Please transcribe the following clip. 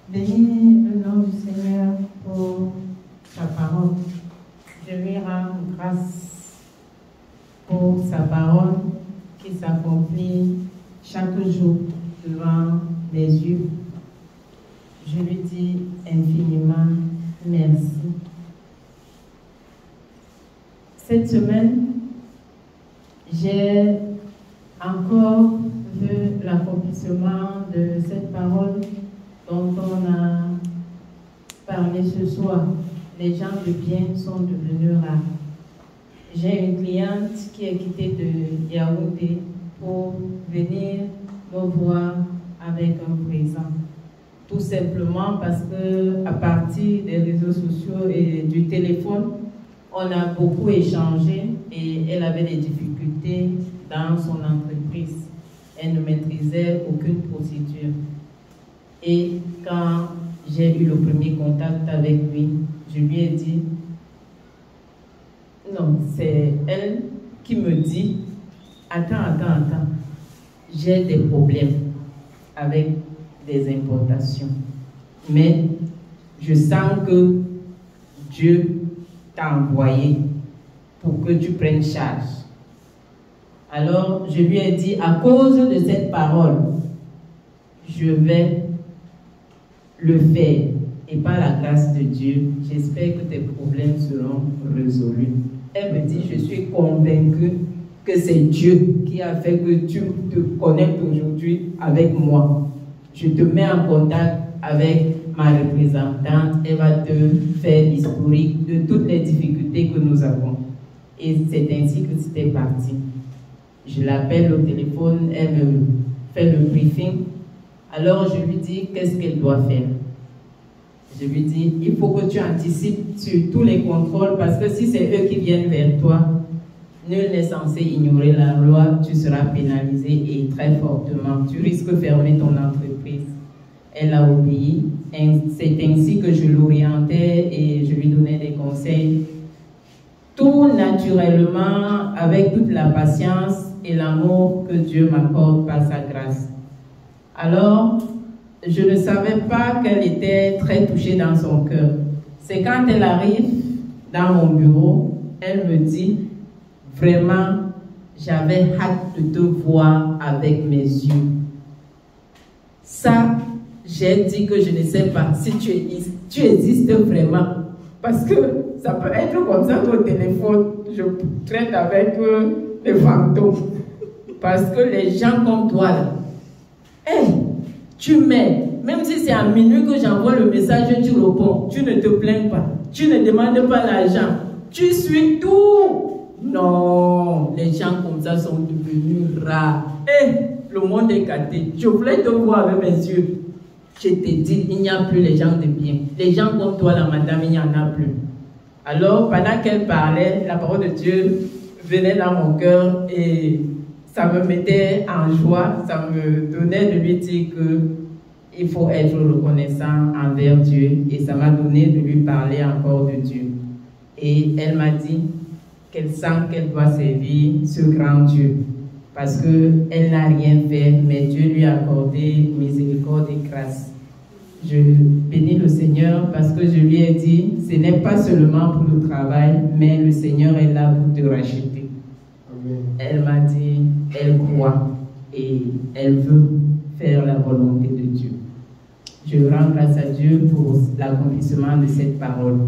Bénis le nom du Seigneur pour sa parole. Je lui rends grâce pour sa parole qui s'accomplit chaque jour devant mes yeux. Je lui dis infiniment merci. Cette semaine, j'ai encore vu l'accomplissement de cette parole dont on a parlé ce soir. Les gens de bien sont devenus rares. J'ai une cliente qui est quittée de Yaoundé pour venir me voir avec un présent. Tout simplement parce que à partir des réseaux sociaux et du téléphone, on a beaucoup échangé et elle avait des difficultés dans son entreprise. Elle ne maîtrisait aucune procédure. Et quand j'ai eu le premier contact avec lui, je lui ai dit, non, c'est elle qui me dit, attends, j'ai des problèmes avec des importations. Mais je sens que Dieu t'a envoyé pour que tu prennes charge. Alors, je lui ai dit, à cause de cette parole, je vais le faire. Et par la grâce de Dieu, j'espère que tes problèmes seront résolus. Elle me dit, je suis convaincue que c'est Dieu qui a fait que tu te connectes aujourd'hui avec moi. Je te mets en contact avec ma représentante. Elle va te faire l'historique de toutes les difficultés que nous avons. Et c'est ainsi que c'était parti. Je l'appelle au téléphone, elle me fait le briefing. Alors je lui dis qu'est-ce qu'elle doit faire. Je lui dis, il faut que tu anticipes sur tous les contrôles parce que si c'est eux qui viennent vers toi, nul n'est censé ignorer la loi, tu seras pénalisé et très fortement. Tu risques de fermer ton entreprise. Elle a obéi. C'est ainsi que je l'orientais et je lui donnais des conseils. Tout naturellement, avec toute la patience et l'amour que Dieu m'accorde par sa grâce. Alors, je ne savais pas qu'elle était très touchée dans son cœur. C'est quand elle arrive dans mon bureau, elle me dit, vraiment, j'avais hâte de te voir avec mes yeux. Ça, j'ai dit que je ne sais pas si tu existes vraiment. Parce que ça peut être comme ça au téléphone. Je traite avec des fantômes. Parce que les gens comme toi, là, hey, tu m'aides. Même si c'est à minuit que j'envoie le message, tu réponds. Tu ne te plains pas. Tu ne demandes pas l'argent. Tu suis tout. Non, les gens comme ça sont devenus rares. Hey, le monde est gâté. Je voulais te voir avec mes yeux. Je t'ai dit, il n'y a plus les gens de bien. Les gens comme toi, la madame, il n'y en a plus. Alors, pendant qu'elle parlait, la parole de Dieu venait dans mon cœur et ça me mettait en joie. Ça me donnait de lui dire qu'il faut être reconnaissant envers Dieu. Et ça m'a donné de lui parler encore de Dieu. Et elle m'a dit qu'elle sent qu'elle doit servir ce grand Dieu. Parce qu'elle n'a rien fait, mais Dieu lui a accordé miséricorde et grâce. Je bénis le Seigneur parce que je lui ai dit, ce n'est pas seulement pour le travail, mais le Seigneur est là pour te racheter. Amen. Elle m'a dit, elle croit et elle veut faire la volonté de Dieu. Je rends grâce à Dieu pour l'accomplissement de cette parole.